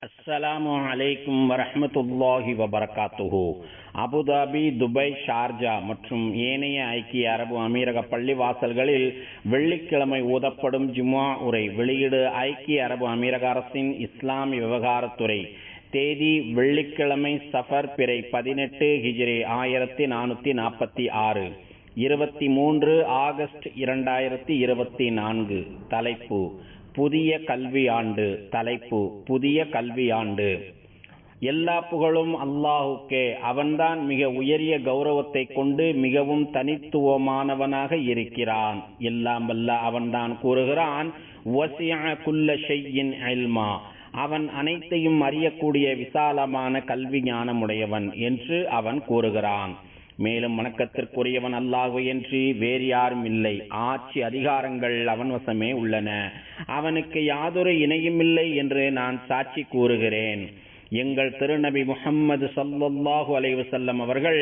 அஸ்ஸலாமு அலைக்கும் வரஹ்மத்துல்லாஹி வபரகாத்துஹு. அபுதாபி, துபாய், ஷார்ஜா மற்றும் ஏனைய ஐக்கிய அரபு அமீரக பள்ளிவாசல்களில் வெள்ளிக்கிழமை ஓதப்படும் ஜும்ஆ உரை. வெளியீடு ஐக்கிய அரபு அமீரக அரசின் இஸ்லாமிய விவகாரத்துறை. தேதி வெள்ளிக்கிழமை, சஃபர் பிறை 18 ஹிஜ்ரி 1446, 23 ஆகஸ்ட் 2024. தலைப்பு புதிய கல்வியாண்டு. தலைப்பு புதிய கல்வியாண்டு. எல்லா புகழும் அல்லாஹுக்கே. அவன்தான் மிக உயரிய கௌரவத்தை கொண்டு மிகவும் தனித்துவமானவனாக இருக்கிறான். எல்லாம் வல்ல அவன்தான் கூறுகிறான், வசிஅ குல்ல ஷைஇன் இல்மா. அவன் அனைத்தையும் அறியக்கூடிய விசாலமான கல்வி ஞானமுடையவன் என்று அவன் கூறுகிறான். மேலும் வணக்கத்திற்குரியவன் அல்லாஹ் என்று வேறு யாரும் இல்லை. ஆட்சி அதிகாரங்கள் அவன் வசமே உள்ளன. அவனுக்கு யாதொரு இணையுமில்லை என்று நான் சாட்சி கூறுகிறேன். எங்கள் திருநபி முஹம்மது ஸல்லல்லாஹு அலைஹி வஸல்லம் அவர்கள்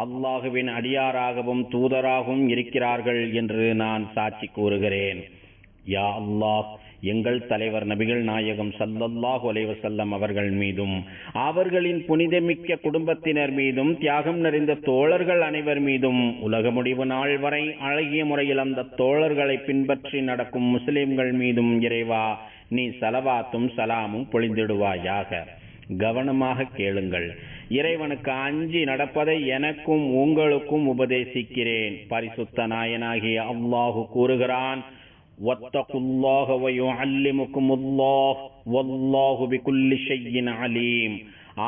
அல்லாஹுவின் அடியாராகவும் தூதராகவும் இருக்கிறார்கள் என்று நான் சாட்சி கூறுகிறேன். யா அல்லாஹ், எங்கள் தலைவர் நபிகள் நாயகம் ஸல்லல்லாஹு அலைஹி வஸல்லம் அவர்கள் மீதும் அவர்களின் புனிதமிக்க குடும்பத்தினர் மீதும் தியாகம் நிறைந்த தோழர்கள் அனைவர் மீதும் உலக முடிவு நாள் வரை அழகிய முறையில் அந்த தோழர்களை பின்பற்றி நடக்கும் முஸ்லிம்கள் மீதும் இறைவா நீ ஸலவாத்தும் சலாமும் பொழிந்திடுவாயாக. கவனமாக கேளுங்கள். இறைவனுக்கு அஞ்சி நடப்பதை எனக்கும் உங்களுக்கும் உபதேசிக்கிறேன். பரிசுத்த நாயனாகிய அல்லாஹு கூறுகிறான், வத்தகுல்லாஹ வயுஅல்லிமுகுமுல்லாஹ் வல்லாஹு பிகுல்லி ஷைஇன் அலீம்.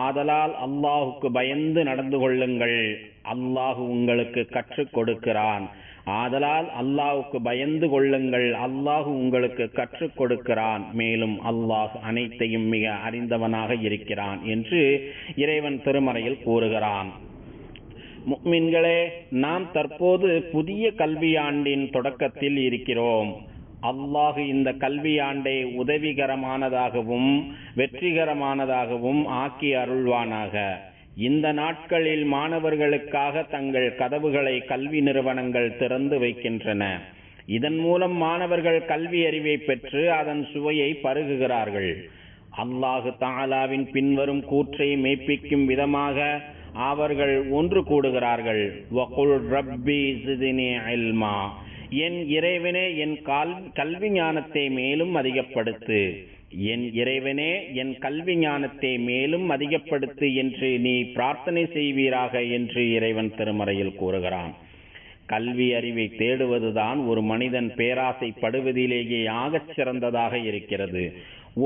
ஆதலால் அல்லாஹுக்கு பயந்து நடந்து கொள்ளுங்கள், அல்லாஹு உங்களுக்கு கற்றுக் கொடுக்கிறான். ஆதலால் அல்லாஹுக்கு பயந்து கொள்ளுங்கள், அல்லாஹு உங்களுக்கு கற்றுக் கொடுக்கிறான். மேலும் அல்லாஹ் அனைத்தையும் மிக அறிந்தவனாக இருக்கிறான் என்று இறைவன் திருமறையில் கூறுகிறான். முஃமின்களே, நாம் தற்போது புதிய கல்வியாண்டின் தொடக்கத்தில் இருக்கிறோம். அல்லாஹ் இந்த கல்வியாண்டை உதவிகரமானதாகவும் வெற்றிகரமானதாகவும் ஆக்கி அருள்வானாக. இந்த நாட்களில் மாணவர்களுக்காக தங்கள் கதவுகளை கல்வி நிறுவனங்கள் திறந்து வைக்கின்றன. இதன் மூலம் மாணவர்கள் கல்வி அறிவை பெற்று அதன் சுவையை பருகுகிறார்கள். அல்லாஹு தஆலாவின் பின்வரும் கூற்றை மெய்ப்பிக்கும் விதமாக அவர்கள் ஒன்று கூடுகிறார்கள். வகுல் ரப்பி ஸித்னி இல்மா. என் இறைவனே, என் கல்வி ஞானத்தை மேலும் அதிகப்படுத்து. என் இறைவனே, என் கல்வி ஞானத்தை மேலும் அதிகப்படுத்து என்று நீ பிரார்த்தனை செய்வீராக என்று இறைவன் திருமறையில் கூறுகிறான். கல்வி அறிவை தேடுவதுதான் ஒரு மனிதன் பேராசைப்படுவதிலேயே ஆகச் சிறந்ததாக இருக்கிறது.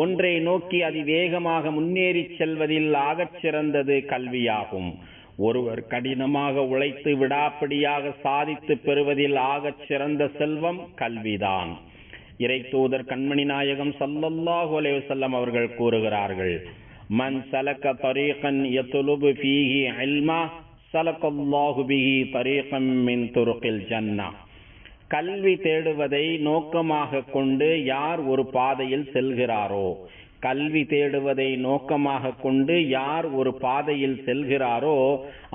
ஒன்றை நோக்கி அதிவேகமாக முன்னேறி செல்வதில் ஆகச் சிறந்தது கல்வியாகும். ஒருவர் கடினமாக உழைத்து விடாப்பிடியாக சாதித்து பெறுவதில் ஆகச் சிறந்த செல்வம் கல்விதான். இறை தூதர் கண்மணி நாயகம் ஸல்லல்லாஹு அலைஹி வஸல்லம் அவர்கள் கூறுகிறார்கள், மன் சலக தரீகன் யத்லுபு ஃபீஹி இல்மா சலகல்லாஹு பிஹி தரீகன் மின் துருகில் ஜன்னah. கல்வி தேடுவதை நோக்கமாக கொண்டு யார் ஒரு பாதையில் செல்கிறாரோ, கல்வி தேடுவதை நோக்கமாக கொண்டு யார் ஒரு பாதையில் செல்கிறாரோ,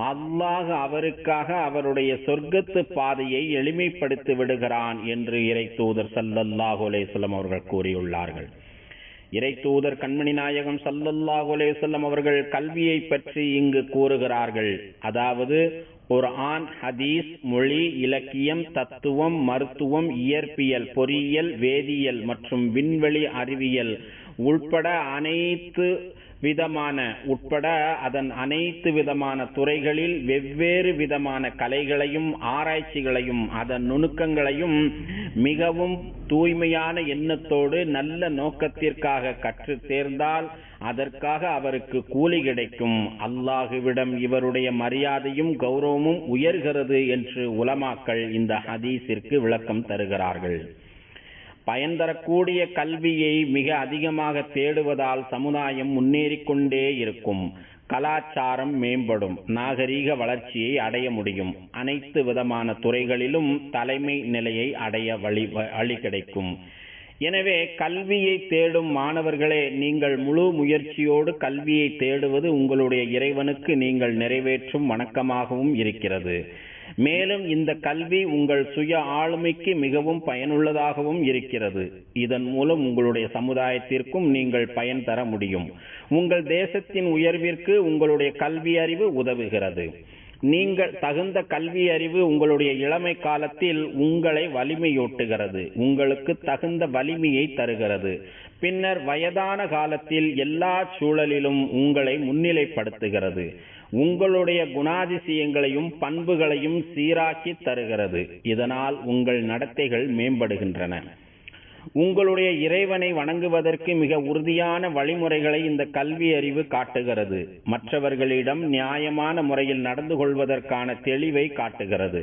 அல்லாஹ் அவருக்காக அவருடைய சொர்க்கத்து பாதையை எளிமைப்படுத்தி விடுகிறான் என்று இறை தூதர் ஸல்லல்லாஹு அலைஹி வஸல்லம் அவர்கள் கூறியுள்ளார்கள். இறை தூதர் கண்மணி நாயகம் ஸல்லல்லாஹு அலைஹி வஸல்லம் அவர்கள் கல்வியை பற்றி இங்கு கூறுகிறார்கள். அதாவது குர்ஆன், ஹதீஸ், மொழி, இலக்கியம், தத்துவம், மருத்துவம், இயற்பியல், பொறியியல், வேதியியல் மற்றும் விண்வெளி அறிவியல் உட்பட அதன் அனைத்து விதமான துறைகளில் வெவ்வேறு விதமான கலைகளையும் ஆராய்ச்சிகளையும் அதன் நுணுக்கங்களையும் மிகவும் தூய்மையான எண்ணத்தோடு நல்ல நோக்கத்திற்காக கற்று தேர்ந்தால் அதற்காக அவருக்கு கூலி கிடைக்கும். அல்லாஹுவிடம் இவருடைய மரியாதையும் கௌரவமும் உயர்கிறது என்று உலமாக்கள் இந்த ஹதீஸிற்கு விளக்கம் தருகிறார்கள். பயன் தரக்கூடிய கல்வியை மிக அதிகமாக தேடுவதால் சமுதாயம் முன்னேறிக்கொண்டே இருக்கும், கலாச்சாரம் மேம்படும், நாகரீக வளர்ச்சியை அடைய முடியும், அனைத்து விதமான துறைகளிலும் தலைமை நிலையை அடைய வழி கிடைக்கும். எனவே கல்வியை தேடும் மாணவர்களே, நீங்கள் முழு முயற்சியோடு கல்வியை தேடுவது உங்களுடைய இறைவனுக்கு நீங்கள் நிறைவேற்றும் வணக்கமாகவும் இருக்கிறது. மேலும் இந்த கல்வி உங்கள் சுய ஆளுமைக்கு மிகவும் பயனுள்ளதாகவும் இருக்கிறது. இதன் மூலம் உங்களுடைய சமுதாயத்திற்கும் நீங்கள் பயன் தர முடியும். உங்கள் தேசத்தின் உயர்விற்கு உங்களுடைய கல்வி அறிவு உதவுகிறது. நீங்கள் தகுந்த கல்வி அறிவு உங்களுடைய இளமை காலத்தில் உங்களை வலிமையூட்டுகிறது, உங்களுக்கு தகுந்த வலிமையை தருகிறது. பின்னர் வயதான காலத்தில் எல்லா சூழலிலும் உங்களை முன்னிலைப்படுத்துகிறது, உங்களுடைய குணாதிசயங்களையும் பண்புகளையும் சீராக்கி தருகிறது. இதனால் உங்கள் நடத்தைகள் மேம்படுகின்றன. உங்களுடைய இறைவனை வணங்குவதற்கு மிக உறுதியான வழிமுறைகளை இந்த கல்வி அறிவு காட்டுகிறது. மற்றவர்களிடம் நியாயமான முறையில் நடந்து கொள்வதற்கான தெளிவை காட்டுகிறது.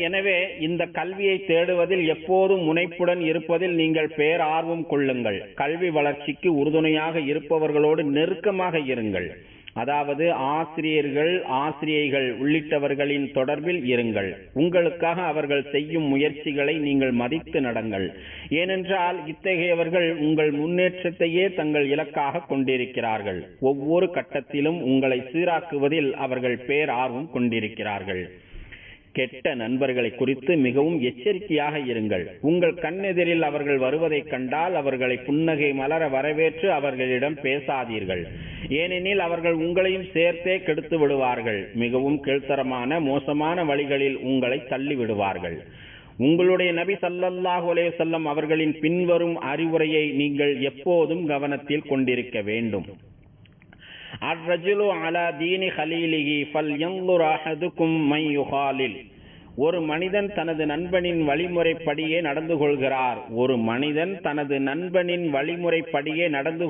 எனவே இந்த கல்வியை தேடுவதில் எப்போதும் முனைப்புடன் இருப்பதில் நீங்கள் பேரார்வம் கொள்ளுங்கள். கல்வி வளர்ச்சிக்கு உறுதுணையாக இருப்பவர்களோடு நெருக்கமாக இருங்கள். அதாவது ஆசிரியர்கள், ஆசிரியைகள் உள்ளிட்டவர்களின் தொடர்பில் இருங்கள். உங்களுக்காக அவர்கள் செய்யும் முயற்சிகளை நீங்கள் மதித்து நடங்கள். ஏனென்றால் இத்தகையவர்கள் உங்கள் முன்னேற்றத்தையே தங்கள் இலக்காக கொண்டிருக்கிறார்கள். ஒவ்வொரு கட்டத்திலும் உங்களை சீராக்குவதில் அவர்கள் பேரார்வம் கொண்டிருக்கிறார்கள். கெட்ட நண்பர்களை குறித்து மிகவும் எச்சரிக்கையாக இருங்கள். உங்கள் கண்ணெதிரில் அவர்கள் வருவதை கண்டால் அவர்களை புன்னகை மலர வரவேற்று அவர்களிடம் பேசாதீர்கள். ஏனெனில் அவர்கள் உங்களையும் சேர்த்தே கெடுத்து விடுவார்கள். மிகவும் கீழ்த்தரமான மோசமான வழிகளில் உங்களை தள்ளி விடுவார்கள். உங்களுடைய நபி ஸல்லல்லாஹு அலைஹி வஸல்லம் அவர்களின் பின்வரும் அறிவுரையை நீங்கள் எப்போதும் கவனத்தில் கொண்டிருக்க வேண்டும். அர்-ரஜுலு அலா தீனி ஹலீலிஹி ஃபல்யன்துர் அஹதுக்கும் மன் யுகாலில். ஒரு மனிதன் தனது நண்பனின் வழிமுறைப்படியே நடந்து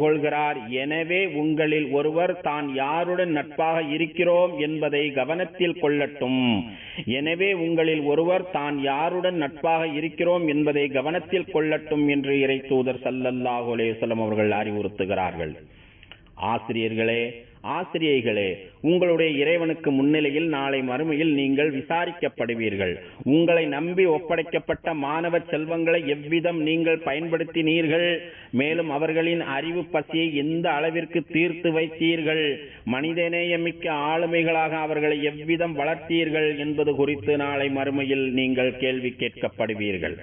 கொள்கிறார். எனவே உங்களில் ஒருவர் தான் யாருடன் நட்பாக இருக்கிறோம் என்பதை கவனத்தில் கொள்ளட்டும் என்று இறை தூதர் ஸல்லல்லாஹு அலைஹி வஸல்லம் அவர்கள் அறிவுறுத்துகிறார்கள். ஆசிரியர்களே, ஆசிரியைகளே, உங்களுடைய இறைவனுக்கு முன்னிலையில் நாளை மறுமையில் நீங்கள் விசாரிக்கப்படுவீர்கள். உங்களை நம்பி ஒப்படைக்கப்பட்ட மாணவ செல்வங்களை எவ்விதம் நீங்கள் பயன்படுத்தினீர்கள், மேலும் அவர்களின் அறிவு பசியை எந்த அளவிற்கு தீர்த்து வைத்தீர்கள், மனிதநேயமிக்க ஆளுமைகளாக அவர்களை எவ்விதம் வளர்த்தீர்கள் என்பது குறித்து நாளை மறுமையில் நீங்கள் கேள்வி கேட்கப்படுவீர்கள்.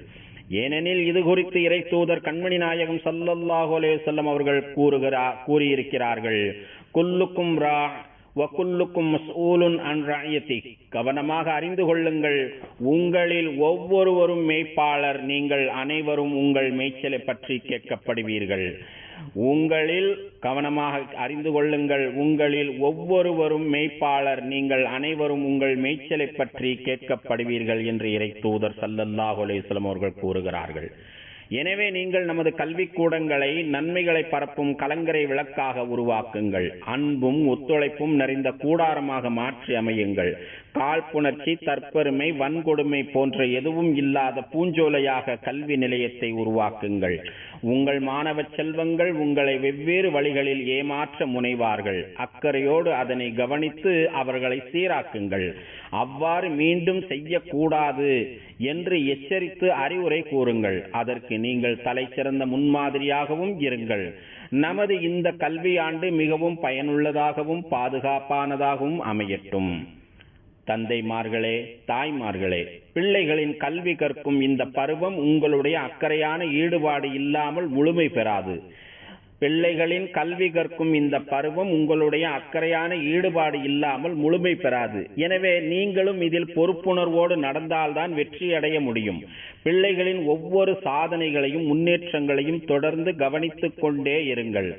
ஏனெனில் இது குறித்து இறை தூதர் கண்மணி நாயகம் ஸல்லல்லாஹு அலைஹி வஸல்லம் அவர்கள் கூறியிருக்கிறார்கள், குல்லுக்கும் ரா வ குல்லுக்கும் மஸ்ஊலுன் அன் ரஅயதி. கவனமாக அறிந்து கொள்ளுங்கள், உங்களில் ஒவ்வொருவரும் மேய்ப்பாளர், நீங்கள் அனைவரும் உங்கள் மேய்ச்சலை பற்றி கேட்கப்படுவீர்கள். உங்களில் ஒவ்வொருவரும் மேய்ப்பாளர், நீங்கள் அனைவரும் உங்கள் மேய்ச்சலை பற்றி கேட்கப்படுவீர்கள் என்று இறை தூதர் ஸல்லல்லாஹு அலைஹி வஸல்லம் அவர்கள் கூறுகிறார்கள். எனவே நீங்கள் நமது கல்விக்கூடங்களை நன்மைகளை பரப்பும் கலங்கரை விளக்காக உருவாக்குங்கள். அன்பும் ஒத்துழைப்பும் நிறைந்த கூடாரமாக மாற்றி அமையுங்கள். காழ்ப்புணர்ச்சி, தற்பெருமை, வன்கொடுமை போன்ற எதுவும் இல்லாத பூஞ்சோலையாக கல்வி நிலையத்தை உருவாக்குங்கள். உங்கள் மாணவ செல்வங்கள் உங்களை வெவ்வேறு வழிகளில் ஏமாற்ற முனைவார்கள். அக்கறையோடு அதனை கவனித்து அவர்களை சீராக்குங்கள். அவ்வாறு மீண்டும் செய்யக்கூடாது என்று எச்சரித்து அறிவுரை கூறுங்கள். அதற்கு நீங்கள் தலை சிறந்த முன்மாதிரியாகவும் இருங்கள். நமது இந்த கல்வி ஆண்டு மிகவும் பயனுள்ளதாகவும் பாதுகாப்பானதாகவும் அமையட்டும். தந்தைமார்களே, தாய்மார்களே, பிள்ளைகளின் கல்வி கற்கும் இந்த பருவம் உங்களுடைய அக்கறையான ஈடுபாடு இல்லாமல் முழுமை பெறாது. எனவே நீங்களும் இதில் பொறுப்புணர்வோடு நடந்தால்தான் வெற்றி அடைய முடியும். பிள்ளைகளின் ஒவ்வொரு சாதனைகளையும் முன்னேற்றங்களையும் தொடர்ந்து கவனித்துக் கொண்டே இருங்கள்.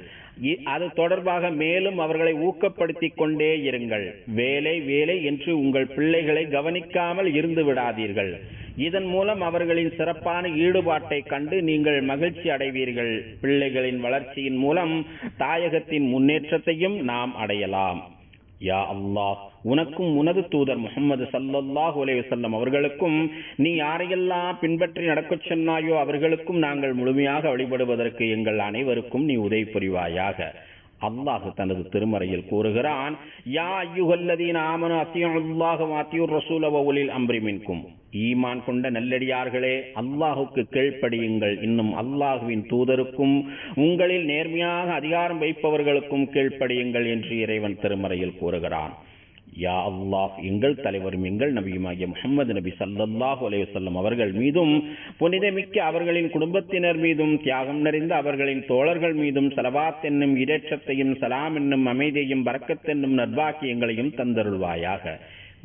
அது தொடர்பாக மேலும் அவர்களை ஊக்கப்படுத்திக் கொண்டே இருங்கள். வேலை வேலை என்று உங்கள் பிள்ளைகளை கவனிக்காமல் இருந்து விடாதீர்கள். இதன் மூலம் அவர்களின் சிறப்பான ஈடுபாட்டை கண்டு நீங்கள் மகிழ்ச்சி அடைவீர்கள். பிள்ளைகளின் வளர்ச்சியின் மூலம் தாயகத்தின் முன்னேற்றத்தையும் நாம் அடையலாம். யா அல்லாஹ், உனக்கும் உனது தூதர் முஹம்மது ஸல்லல்லாஹு அலைஹி வஸல்லம் அவர்களுக்கும் நீ யாரையெல்லாம் பின்பற்றி நடக்கச் சொன்னாயோ அவர்களுக்கும் நாங்கள் முழுமையாக வழிபடுவதற்கு எங்கள் அனைவருக்கும் நீ உதவி புரிவாயாக. அல்லாஹ் தனது திருமறையில் கூறுகிறான், யா அய்யுஹல்லதீன ஆமனு அத்தியுல்லாஹ வ அத்தியுர் ரசூல வ உலில் அம்ரி மின்கும். ஈமான் கொண்ட நல்லடியார்களே, அல்லாஹுக்கு கீழ்ப்படியுங்கள், இன்னும் அல்லாஹுவின் தூதருக்கும் உங்களில் நேர்மையாக அதிகாரம் வைப்பவர்களுக்கும் கீழ்ப்படியுங்கள் என்று இறைவன் திருமறையில் கூறுகிறான். யா அல்லாஹ் எங்கள் தலைவரும் எங்கள் நபியுமாகிய முஹம்மது நபி ஸல்லல்லாஹு அலைஹி வஸல்லம் அவர்கள் மீதும் புனிதமிக்க அவர்களின் குடும்பத்தினர் மீதும் தியாகம் நிறைந்த அவர்களின் தோழர்கள் மீதும் ஸலவாத் என்னும் இரேற்றத்தையும் சலாம் என்னும் அமைதியையும் பரக்கத் என்னும் நற்பாக்கியங்களையும் தந்தருள்வாயாக.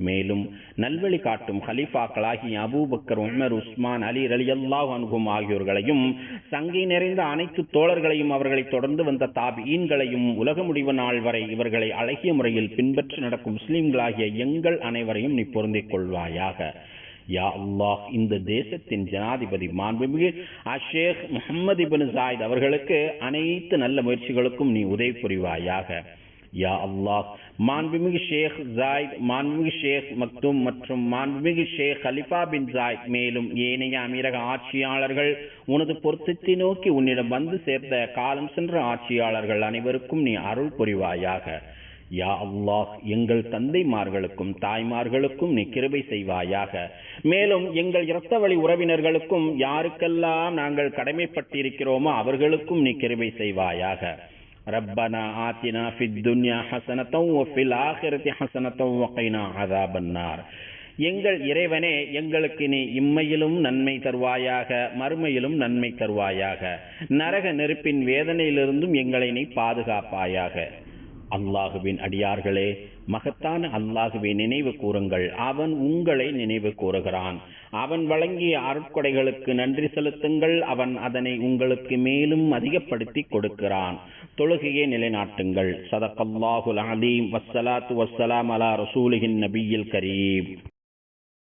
மேலும் நல்வழி காட்டும் ஹலீஃபாக்களாகிய அபூபக்கர், உமர், உஸ்மான், அலி ரலியல்லாஹு அன்ஹும் ஆகியோர்களையும் சங்கை நிறைந்த அனைத்து தோழர்களையும் அவர்களை தொடர்ந்து வந்த தாபிஈன்களையும் உலக முடிவு நாள் வரை இவர்களை அழகிய முறையில் பின்பற்றி நடக்கும் முஸ்லிம்களாகிய எங்கள் அனைவரையும் நீ பொருந்திக் கொள்வாயாக. யா அல்லாஹ் இந்த தேசத்தின் ஜனாதிபதி மாண்புமிகு ஷேக் முஹம்மது இப்னு ஜாயித் அவர்களுக்கு அனைத்து நல்ல முயற்சிகளுக்கும் நீ உதவி புரிவாயாக. யா அல்லாஹ் மாண்புமிகு ஷேக் ஜாயித், மாண்புமிகு ஷேக் மக்தும் மற்றும் மாண்புமிகு ஷேக் கலிஃபா பின் ஜாயித் மேலும் ஏனைய அமீரக ஆட்சியாளர்கள் உனது பொருத்தத்தை நோக்கி உன்னிடம் வந்து சேர்ந்த காலம் சென்ற ஆட்சியாளர்கள் அனைவருக்கும் நீ அருள் புரிவாயாக. யா அல்லாஹ் எங்கள் தந்தைமார்களுக்கும் தாய்மார்களுக்கும் நீ கிருபை செய்வாயாக. மேலும் எங்கள் இரத்த வழி உறவினர்களுக்கும் யாருக்கெல்லாம் நாங்கள் கடமைப்பட்டிருக்கிறோமோ அவர்களுக்கும் நீ கிருபை செய்வாயாக. ரப்பனா ஆத்தினா ஃபித் துன்யா ஹஸனத்தன் வ ஃபில் ஆখিরাতি ஹஸனத்தன் வ கினா அஸாபன்னார். எங்கள் இறைவனே, எங்களுக்கு நீ இம்மையிலும் நன்மை தருவாயாக, மறுமையிலும் நன்மை தருவாயாக. நரக நெருப்பின் வேதனையிலிருந்தும் எங்களை நீ பாதுகாப்பாயாக. அல்லாஹுவின் அடியார்களே, மகத்தான அல்லாஹுவை நினைவு கூறுங்கள். அவன் உங்களை நினைவு கூறுகிறான். அவன் வழங்கிய அருட்கொடைகளுக்கு நன்றி செலுத்துங்கள். அவன் அதனை உங்களுக்கு மேலும் அதிகப்படுத்தி கொடுக்கிறான். தொழுகையை நிலைநாட்டுங்கள். ஸதகல்லாஹுல் அலீம். வஸ்ஸலாத்து வஸ்ஸலாம் அலா ரசூலிஹின் நபியில் கரீம்.